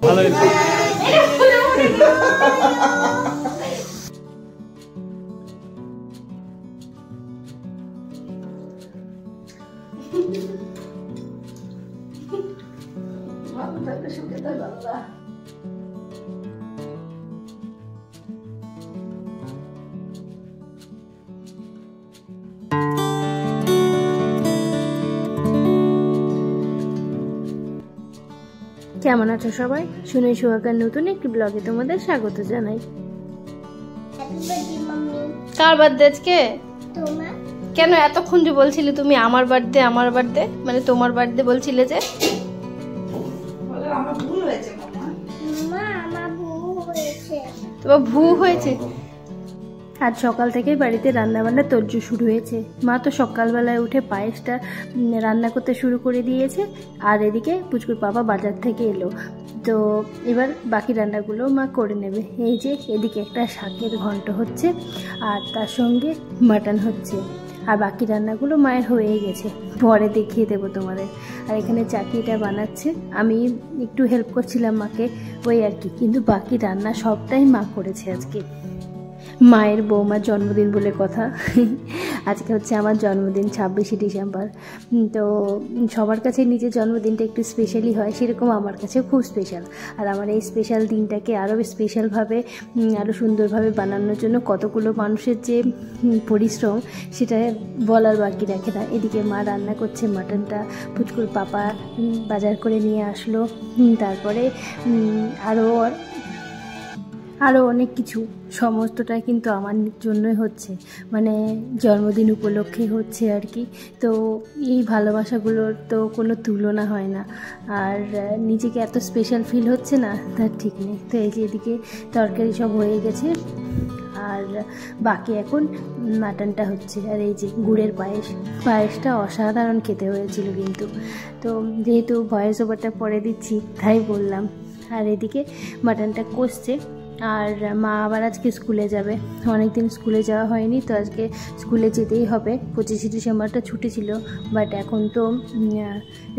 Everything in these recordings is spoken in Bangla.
ভালো হয়েছে। কেমন আছো সবাই? শুনে সোহাগার নতুন একটি ব্লগে তোমাদের স্বাগত জানাই। কার বার্থডে আজকে? তোমার। কেন এতক্ষণ যে বলছিলে তুমি আমার বার্থডে আমার বার্থডে, মানে তোমার বার্থডে বলছিলে যে? আমার ভুল হয়েছে মামা, আমার ভুল হয়েছে। তোমার ভুল হয়েছে? আজ সকাল থেকেই বাড়িতে রান্নাবান্না তোড়জোড় শুরু হয়েছে। মা তো সকালবেলায় উঠে পায়েসটা রান্না করতে শুরু করে দিয়েছে, আর এদিকে পুচকুর বাবা বাজার থেকে এলো, তো এবার বাকি রান্নাগুলো মা করে নেবে। এই যে এদিকে একটা শাকের ঘন্ট হচ্ছে, আর তার সঙ্গে মাটন হচ্ছে, আর বাকি রান্নাগুলো মায়ের হয়ে গেছে, পরে দেখিয়ে দেবো তোমাদের। আর এখানে চাটনিটা বানাচ্ছে, আমি একটু হেল্প করছিলাম মাকে, ওই আর কি, কিন্তু বাকি রান্না সবটাই মা করেছে আজকে। মায়ের বৌমার জন্মদিন বলে কথা। আজকে হচ্ছে আমার জন্মদিন 26শে ডিসেম্বর। তো সবার কাছে নিজের জন্মদিনটা একটু স্পেশালি হয়, সেরকম আমার কাছেও খুব স্পেশাল। আর আমার এই স্পেশাল দিনটাকে আরও স্পেশালভাবে, আরও সুন্দরভাবে বানানোর জন্য কতগুলো মানুষের যে পরিশ্রম, সেটা বলার বাকি রাখে না। এদিকে মা রান্না করছে মাটনটা, পুচকুর পাপা বাজার করে নিয়ে আসলো, তারপরে আরও অনেক কিছু, সমস্তটা কিন্তু আমার জন্যই হচ্ছে, মানে জন্মদিন উপলক্ষে হচ্ছে আর কি। তো এই ভালোবাসাগুলোর তো কোনো তুলনা হয় না, আর নিজেকে এত স্পেশাল ফিল হচ্ছে না তার ঠিক নেই। তো এই যে এদিকে তরকারি সব হয়ে গেছে, আর বাকি এখন মাটনটা হচ্ছে, আর এই যে গুড়ের পায়েসটা অসাধারণ খেতে হয়েছিল কিন্তু। তো যেহেতু ভয়েস ওভারটা পরে দিচ্ছি তাই বললাম। আর এদিকে মাটনটা কষছে, আর মা আবার আজকে স্কুলে যাবে, অনেকদিন স্কুলে যাওয়া হয়নি, তো আজকে স্কুলে যেতেই হবে। 25শে ডিসেম্বরটা ছুটি ছিল, বাট এখন তো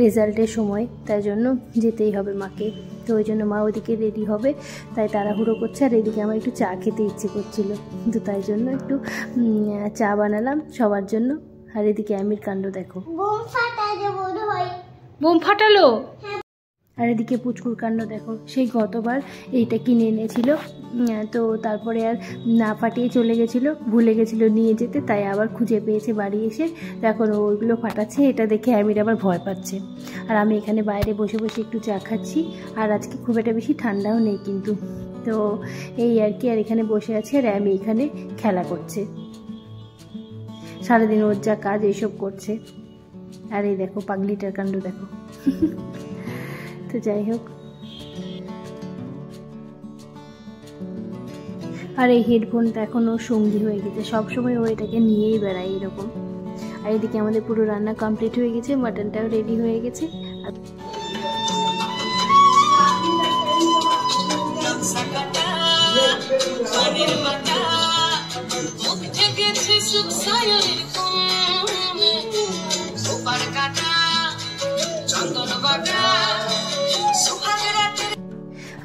রেজাল্টের সময়, তাই জন্য যেতেই হবে মাকে। তো ওই জন্য মা ওইদিকে রেডি হবে, তাই তাড়াহুড়ো করছে। আর এদিকে আমার একটু চা খেতে ইচ্ছে করছিল, তো তাই জন্য একটু চা বানালাম সবার জন্য। আর এদিকে আমির কাণ্ড দেখো, বোম ফাটালো। আর এদিকে পুচকুর কাণ্ড দেখো, সেই গতবার এইটা কিনে এনেছিল, তো তারপরে আর না ফাটিয়ে চলে গেছিলো, ভুলে গেছিলো নিয়ে যেতে, তাই আবার খুঁজে পেয়েছে বাড়ি এসে, তো এখন ওইগুলো ফাটাচ্ছে। এটা দেখে আমির আবার ভয় পাচ্ছে, আর আমি এখানে বাইরে বসে বসে একটু চা খাচ্ছি। আর আজকে খুব একটা বেশি ঠান্ডাও নেই কিন্তু, তো এই আর কি। আর এখানে বসে আছে, আর আমি এখানে খেলা করছে, সারাদিন ওর যা কাজ এইসব করছে। আর এই দেখো পাগলিটার কাণ্ড দেখো। তো যাই হোক, আর এই হেডফোনটা এখন ওর সঙ্গী হয়ে গেছে, সবসময় ও এটাকে নিয়েই বেড়ায় এরকম। আর এদিকে আমাদের পুরো রান্না কমপ্লিট হয়ে গেছে, মাটনটাও রেডি হয়ে গেছে।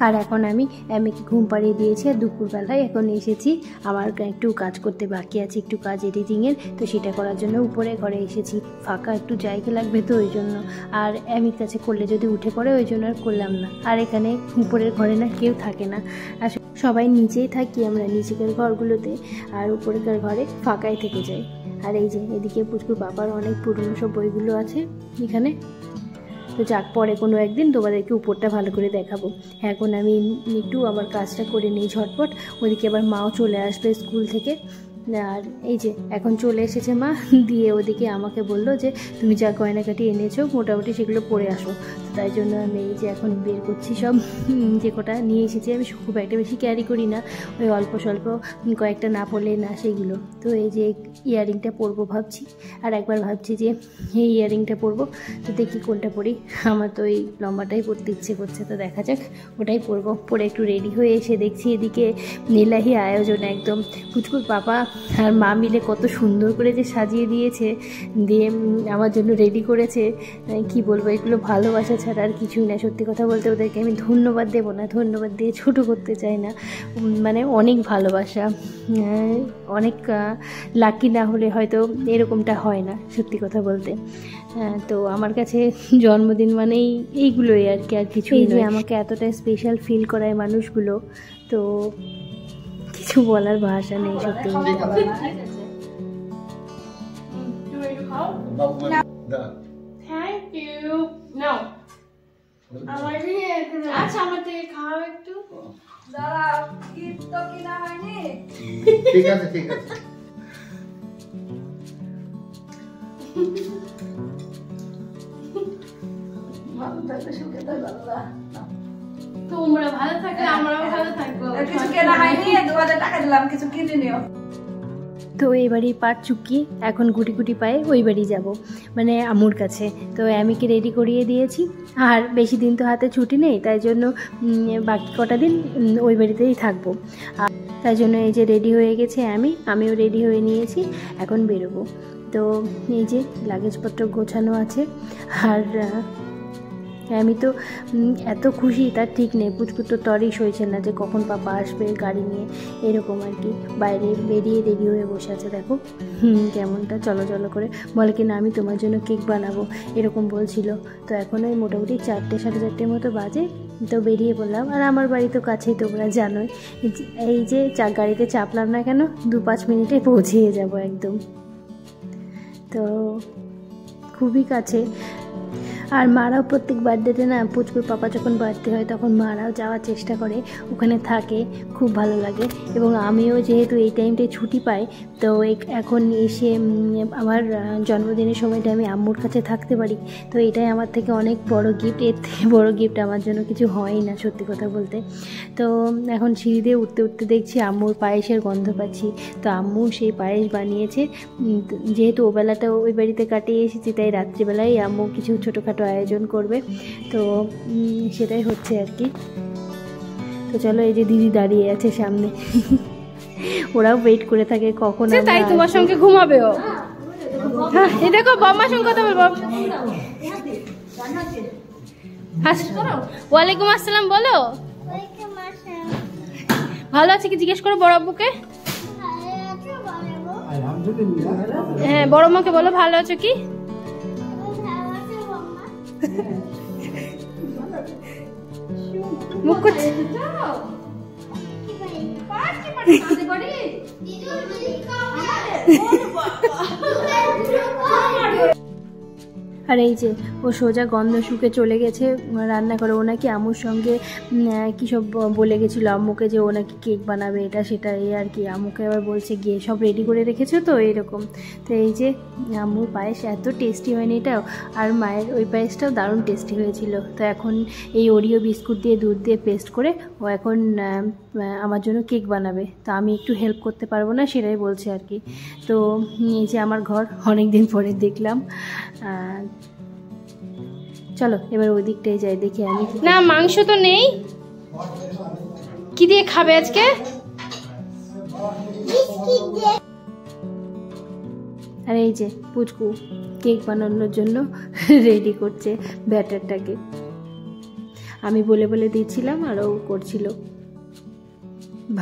আর এখন আমি এমিকে ঘুম পাড়িয়ে দিয়েছি, আর দুপুরবেলায় এখন এসেছি, আমার একটু কাজ করতে বাকি আছে, একটু কাজ এডিটিংয়ের, তো সেটা করার জন্য উপরে ঘরে এসেছি। ফাঁকা একটু জায়গা লাগবে তো ওই জন্য, আর এমির কাছে করলে যদি উঠে পড়ে ওই জন্য আর করলাম না। আর এখানে উপরের ঘরে না কেউ থাকে না, আর সবাই নিচেই থাকি আমরা, নিচেকার ঘরগুলোতে, আর উপরেকার ঘরে ফাঁকাই থেকে যায়। আর এই যে এদিকে পুচকুর বাবার অনেক পুরনো সব বইগুলো আছে এখানে, তো যাক, পরে কোনো একদিন তোমাদেরকে উপরটা ভালো করে দেখাবো। এখন আমি একটু আমার কাজটা করে নিই ঝটপট, ওদিকে আবার মাও চলে আসবে স্কুল থেকে। আর এই যে এখন চলে এসেছে মা, দিয়ে ওদিকে আমাকে বললো যে তুমি যা গয়নাকাটি এনেছো মোটামুটি সেগুলো পরে আসো, তো তাই জন্য আমি এই যে এখন বের করছি সব, যে কটা নিয়ে এসেছি। আমি খুব একটা বেশি ক্যারি করি না, ওই অল্প স্বল্প কয়েকটা না পরলে না সেইগুলো। তো এই যে ইয়াররিংটা পরবো ভাবছি, আর একবার ভাবছি যে এই ইয়াররিংটা পরবো, তো দেখি কোনটা পরি। আমার তো এই লম্বাটাই পরতে ইচ্ছে করছে, তো দেখা যাক ওটাই পরবো। পরে একটু রেডি হয়ে এসে দেখছি এদিকে নীলাহি আয়োজন একদম, পুচকুর পাপা আর মা মিলে কত সুন্দর করে যে সাজিয়ে দিয়েছে, দিয়ে আমার জন্য রেডি করেছে। কি বলবো, এগুলো ভালোবাসা ছাড়া আর কিছুই না। সত্যি কথা বলতে ওদেরকে আমি ধন্যবাদ দেবো না, ধন্যবাদ দিয়ে ছোটো করতে চাই না, মানে অনেক ভালোবাসা। অনেক লাকি না হলে হয়তো এরকমটা হয় না, সত্যি কথা বলতে। তো আমার কাছে জন্মদিন মানেই এইগুলোই আর কি, আর কিছুই নয়। আমাকে এতটা স্পেশাল ফিল করায় মানুষগুলো, তো কিছু বলার ভাষা নেই সত্যি বলতে। Thank you. No. আচ্ছা আমার থেকে খাও একটু। দাঁড়াও, গিফট তো কিনা হয়নি। ঠিক আছে ঠিক আছে। ভালো থাকবে, সুখে থাকবে আল্লাহ। তোমরা ভালো থাকলে আমরাও ভালো থাকবো। কিছু কেনা হয়নি, 2000 টাকা দিলাম, কিছু কিনে নিও। তো এই বাড়ি পাট চুকিয়ে এখন গুটি গুটি পায়ে ওই বাড়ি যাব, মানে আম্মুর কাছে। তো আমিকে রেডি করিয়ে দিয়েছি, আর বেশি দিন তো হাতে ছুটি নেই, তাই জন্য বাকি কটা দিন ওই বাড়িতেই থাকবো। আর তাই জন্য এই যে রেডি হয়ে গেছে আমিও রেডি হয়ে নিয়েছি, এখন বেরোবো। তো এই যে লাগেজপত্র গোছানো আছে, আর আমি তো এত খুশি তার ঠিক নেই। পুচকু তো তরই সইছে না যে কখন পাপা আসবে গাড়ি নিয়ে, এরকম আর কি। বাইরে বেরিয়ে রেডি হয়ে বসে আছে, দেখো কেমনটা চলো চলো করে বলে কি না আমি তোমার জন্য কেক বানাবো, এরকম বলছিল। তো এখন ওই মোটামুটি 4টে সাড়ে 4টের মতো বাজে, তো বেরিয়ে পড়লাম। আর আমার বাড়ি তো কাছেই, তোমরা জানোই। এই যে গাড়িতে চাপলাম না কেন, 2-5 মিনিটে পৌঁছিয়ে যাব একদম। তো খুবই কাছে। আর মারাও প্রত্যেক বার্থডেতে না, পুচকুর পাপা যখন বার্থডে হয় তখন মারাও যাওয়ার চেষ্টা করে, ওখানে থাকে, খুব ভালো লাগে। এবং আমিও যেহেতু এই টাইমটায় ছুটি পাই, তো এখন এসে আমার জন্মদিনের সময়টা আমি আম্মুর কাছে থাকতে পারি, তো এটাই আমার থেকে অনেক বড় গিফট। এর থেকে বড় গিফট আমার জন্য কিছু হয়ই না, সত্যি কথা বলতে। তো এখন সিঁড়ি দিয়ে উঠতে উঠতে দেখছি আম্মুর পায়েসের গন্ধ পাচ্ছি। তো আম্মু সেই পায়েস বানিয়েছে, যেহেতু ওবেলাটা ওই বাড়িতে কাটিয়ে এসেছি, তাই রাত্রিবেলায় আম্মু কিছু ছোটোখাটো আয়োজন করবে, তো সেটাই হচ্ছে আর কি। তো চলো, এই যে দিদি দাঁড়িয়ে আছে সামনে, ওরাও ওয়েট করে থাকে কখন। তাই তোমার সঙ্গে ঘুমাবে ও। হ্যাঁ, এই দেখো বম্মার সঙ্গে কথা বলবো। ওয়ালাইকুম আসসালাম বলো। ভালো আছে কি জিজ্ঞেস করো বড় আব্বুকে। হ্যাঁ, বড় মাকে বলো ভালো আছো কি। মুখ করছে। আর এই যে ও সোজা গন্ধ শুকে চলে গেছে রান্না করে। ও নাকি আম্মুর সঙ্গে কী সব বলে গেছিলো আম্মুকে, যে ও নাকি কেক বানাবে, এটা সেটা, এই আর কি। আম্মুকে আবার বলছে গিয়ে সব রেডি করে রেখেছো তো, এরকম। তো এই যে আম্মুর পায়েস এত টেস্টি হয়নি এটাও, আর মায়ের ওই পায়েসটাও দারুণ টেস্টি হয়েছিল। তো এখন এই ওরিও বিস্কুট দিয়ে দুধ দিয়ে পেস্ট করে ও এখন আমার জন্য কেক বানাবে। তো আমি একটু হেল্প করতে পারবো না, সেটাই বলছে আর কি। তো এই যে আমার ঘর অনেক দিন পরে দেখলাম। চলো এবার ওই দিকটাই যাই, দেখি আমি। না মাংস তো নেই, কি দিয়ে খাবে আজকে। আর এই যে পুচকু কেক বানানোর জন্য রেডি করছে ব্যাটারটাকে। আমি বলে বলে দিচ্ছিলাম আর ও করছিল।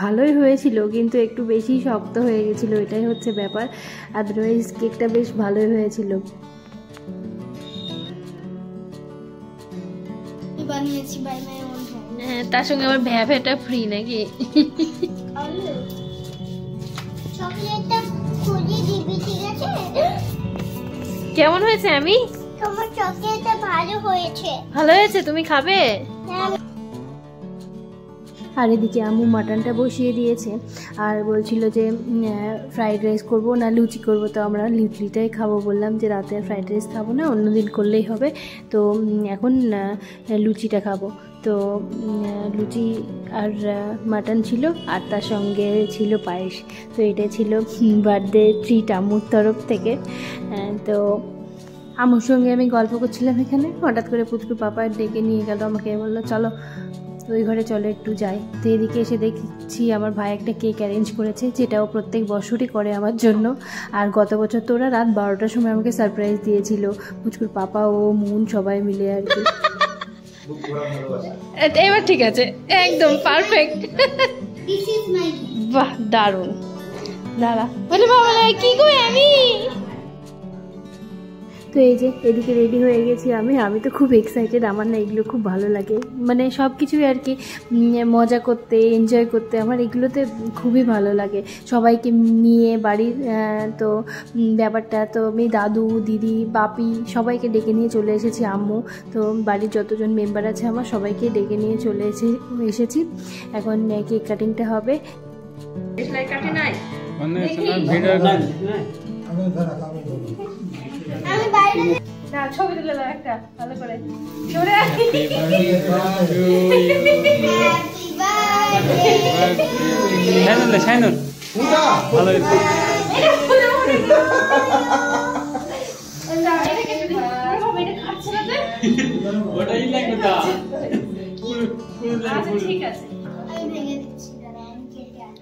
ভালোই হয়েছিল, কিন্তু একটু বেশি শক্ত হয়ে গেছিল, এটাই হচ্ছে ব্যাপার। আদারওয়াইজ কেকটা বেশ ভালোই হয়েছিল। বানিয়েছি বাই মাই ওন হ্যান্ড। হ্যাঁ, তার সঙ্গে আবার ভ্যাভেটা ফ্রি নাকি। চকলেটটা খুলে দিবি, ঠিক আছে? কেমন হয়েছে আমি? তোমার চকলেটটা ভালো হয়েছে। ভালো হয়েছে, তুমি খাবে? আর এদিকে আম্মু মাটনটা বসিয়ে দিয়েছে, আর বলছিল যে ফ্রাইড রাইস করবো না লুচি করবো। তো আমরা লুচিটাই খাবো, বললাম যে রাতে আর ফ্রাইড রাইস খাবো না, অন্যদিন করলেই হবে। তো এখন লুচিটা খাবো। তো লুচি আর মাটন ছিল, আর তার সঙ্গে ছিল পায়েস। তো এটা ছিল বার্থডে ট্রিট আম্মুর তরফ থেকে। তো আম্মুর সঙ্গে আমি গল্প করছিলাম এখানে, হঠাৎ করে পুচকু পাপা ডেকে নিয়ে গেল আমাকে, বললো চলো ওই ঘরে চলো একটু যাই। তো এদিকে এসে দেখছি আমার ভাই একটা কেক অ্যারেঞ্জ করেছে, যেটাও প্রত্যেক বছরই করে আমার জন্য। আর গত বছর তো ওরা রাত 12টার সময় আমাকে সারপ্রাইজ দিয়েছিল, পুচকুর পাপা ও মুন সবাই মিলে আর কি। এবার ঠিক আছে, একদম পারফেক্ট। This is my বাহ, দারুণ। দাঁড়া, বলে বাবা কি গো আমি। তো এই যে এদিকে রেডি হয়ে গেছি আমি তো খুব এক্সাইটেড। আমার না এগুলো খুব ভালো লাগে, মানে সব কিছুই আর কি মজা করতে, এনজয় করতে আমার এগুলোতে খুবই ভালো লাগে। সবাইকে নিয়ে বাড়ির তো ব্যাপারটা তো আমি দাদু, দিদি, বাপি সবাইকে ডেকে নিয়ে চলে এসেছি, আম্মু, তো বাড়ির যতজন মেম্বার আছে আমার সবাইকে ডেকে নিয়ে চলে এসেছি। এখন কেক কাটিংটা হবে। আমি বাইরে না, ছবি তুলে দাও একটা ভালো করে। হ্যাপি ঠিক আছে, আমি ভেঙে দিচ্ছি, দাঁড়াও আমি কেটে আনি।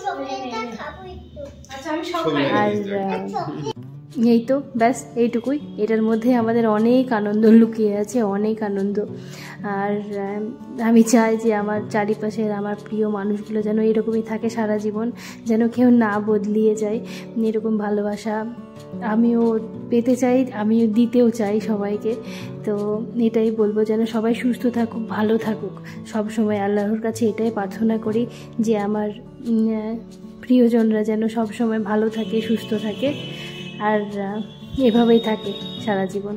চকলেটটা খাবো একটু। আচ্ছা আমি সব খাই। আর এই তো ব্যাস এইটুকুই। এটার মধ্যে আমাদের অনেক আনন্দ লুকিয়ে আছে, অনেক আনন্দ। আর আমি চাই যে আমার চারিপাশের আমার প্রিয় মানুষগুলো যেন এরকমই থাকে সারা জীবন, যেন কেউ না বদলিয়ে যায়। এরকম ভালোবাসা আমিও পেতে চাই, আমিও দিতেও চাই সবাইকে। তো এটাই বলবো, যেন সবাই সুস্থ থাকুক, ভালো থাকুক সব সময়। আল্লাহর কাছে এটাই প্রার্থনা করি যে আমার প্রিয়জনরা যেন সব সময় ভালো থাকে, সুস্থ থাকে, আর এভাবেই থাকে সারা জীবন।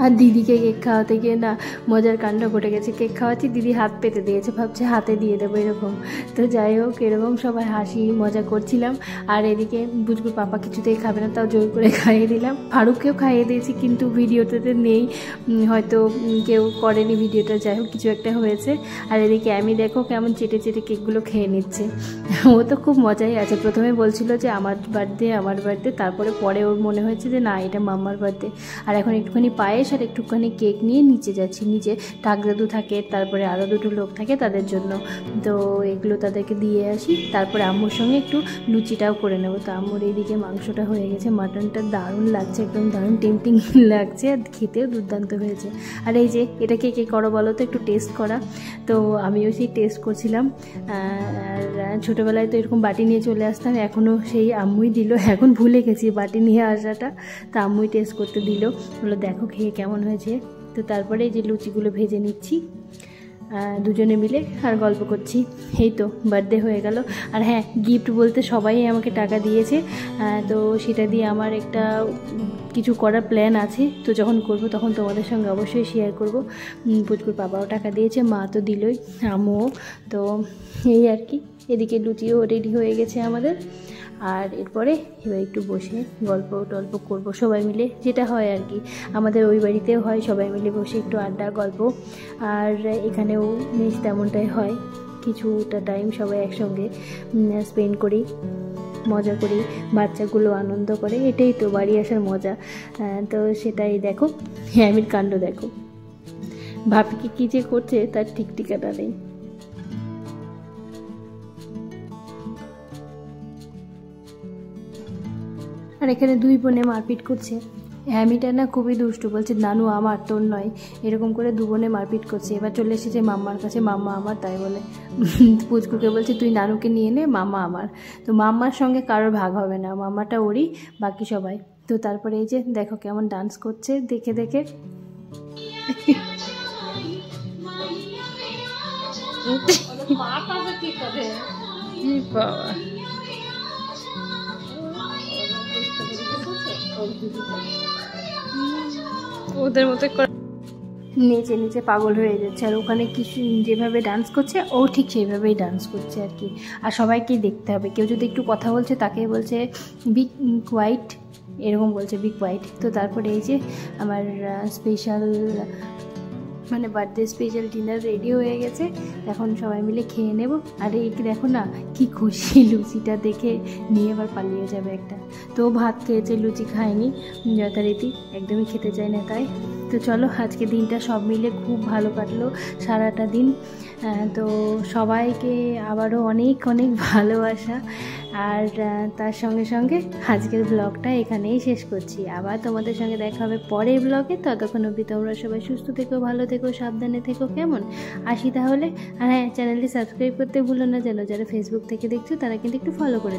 আর দিদিকে কেক খাওয়াতে গিয়ে না মজার কাণ্ড ঘটে গেছে। কেক খাওয়াচ্ছি, দিদি হাত পেতে দিয়েছে, ভাবছে হাতে দিয়ে দেবো এরকম। তো যাই হোক, এরকম সবাই হাসি মজা করছিলাম। আর এদিকে বুঝবো পাপা কিছুতেই খাবে না, তাও জোর করে খাইয়ে দিলাম। ফারুককেও খাইয়ে দিয়েছি, কিন্তু ভিডিওটাতে নেই, হয়তো কেউ করেনি ভিডিওটা, যাই হোক কিছু একটা হয়েছে। আর এদিকে আমি দেখো কেমন চেটে চেটে কেকগুলো খেয়ে নিচ্ছে। ও তো খুব মজাই আছে। প্রথমে বলছিল যে আমার বার্থডে, তারপরে পরে ওর মনে হয়েছে যে না, এটা মাম্মার বার্থডে। আর এখন একটুখানি পায়েস আর একটুখানি কেক নিয়ে নিচে যাচ্ছি। নিচে টাক দাদু থাকে, তারপরে আরও দুটো লোক থাকে তাদের জন্য, তো এগুলো তাদেরকে দিয়ে আসি। তারপরে আম্মুর সঙ্গে একটু লুচিটাও করে নেবো। তো আম্মুর এইদিকে মাংসটা হয়ে গেছে, মাটনটা দারুণ লাগছে, একদম দারুণ টেম্পটিং লাগছে, আর খেতেও দুর্দান্ত হয়েছে। আর এই যে এটাকে কে করো বলো তো, একটু টেস্ট করা। তো আমিও সেই টেস্ট করছিলাম। আর ছোটোবেলায় তো এরকম বাটি নিয়ে চলে আসতাম, এখনও সেই আম্মুই দিল। এখন ভুলে গেছি বাটি নিয়ে আসাটা, তা আম্মুই টেস্ট করতে দিল, বললো দেখো খেয়ে কেমন হয়েছে। তো তারপরে এই যে লুচিগুলো ভেজে নিচ্ছি দুজনে মিলে, আর গল্প করছি। এই তো বার্থডে হয়ে গেল। আর হ্যাঁ, গিফট বলতে সবাই আমাকে টাকা দিয়েছে, তো সেটা দিয়ে আমার একটা কিছু করার প্ল্যান আছে। তো যখন করব তখন তোমাদের সঙ্গে অবশ্যই শেয়ার করব। পুচকুর বাবাও টাকা দিয়েছে, মা তো দিলই, আম্মুও। তো এই আর কি। এদিকে লুচিও রেডি হয়ে গেছে আমাদের। আর এরপরে এবার একটু বসে গল্প টল্প করবো সবাই মিলে, যেটা হয় আর কি আমাদের ওই বাড়িতেও হয়, সবাই মিলে বসে একটু আড্ডা গল্প। আর এখানেও বেশ তেমনটাই হয়, কিছুটা টাইম সবাই একসঙ্গে স্পেন্ড করি, মজা করি, বাচ্চাগুলো আনন্দ করে। এটাই তো বাড়ি আসার মজা। তো সেটাই দেখো, হ্যামির কাণ্ড দেখো, ভাবিকে কী যে করছে তার ঠিক ঠিকানা নেই। আর এখানে দুই বোনে মারপিট করছে। হ্যামিটা না খুবই দুষ্টু, বলছে নানু আমার, তোর নয়, এরকম করে দু বোনে মারপিট করছে। এবার চলে এসেছে মাম্মার কাছে, মাম্মা আমার, তাই বলে পুচকুকে বলছে তুই নানুকে নিয়ে নে, মাম্মা আমার। তো মাম্মার সঙ্গে কারোর ভাগ হবে না, মাম্মাটা ওরই, বাকি সবাই। তো তারপরে এই যে দেখো কেমন ডান্স করছে দেখে দেখে। বাবা ওদের মতো নেচে নেচে পাগল হয়ে যাচ্ছে। আর ওখানে কিছু যেভাবে ডান্স করছে ও ঠিক সেইভাবেই ডান্স করছে আর কি। আর সবাইকেই দেখতে হবে, কেউ যদি একটু কথা বলছে তাকে বলছে বি কোয়াইট, এরকম বলছে বি কোয়াইট। তো তারপরে এই যে আমার স্পেশাল মানে বার্থডে স্পেশাল ডিনার রেডি হয়ে গেছে, এখন সবাই মিলে খেয়ে নেব। আর এই দেখো না কি খুশি, লুচিটা দেখে নিয়ে এবার পালিয়ে যাবে একটা। তো ভাত খেয়েছে, লুচি খায়নি যথারীতি, একদমই খেতে চায় না তাই। তো চলো, আজকে দিনটা সব মিলে খুব ভালো কাটলো, সারাটা দিন। তো সবাইকে আবারও অনেক অনেক ভালোবাসা। আর তার সঙ্গে সঙ্গে আজকের ব্লগটা এখানেই শেষ করছি। আবার তোমাদের সঙ্গে দেখা হবে পরের ব্লগে। ততক্ষণ অবধি তোমরা সবাই সুস্থ থেকো, ভালো থেকো, সাবধানে থেকো, কেমন? আসি তাহলে। আর হ্যাঁ, চ্যানেলটি সাবস্ক্রাইব করতে ভুলো না যেন। যারা ফেসবুক থেকে দেখছো তারা কিন্তু একটু ফলো করে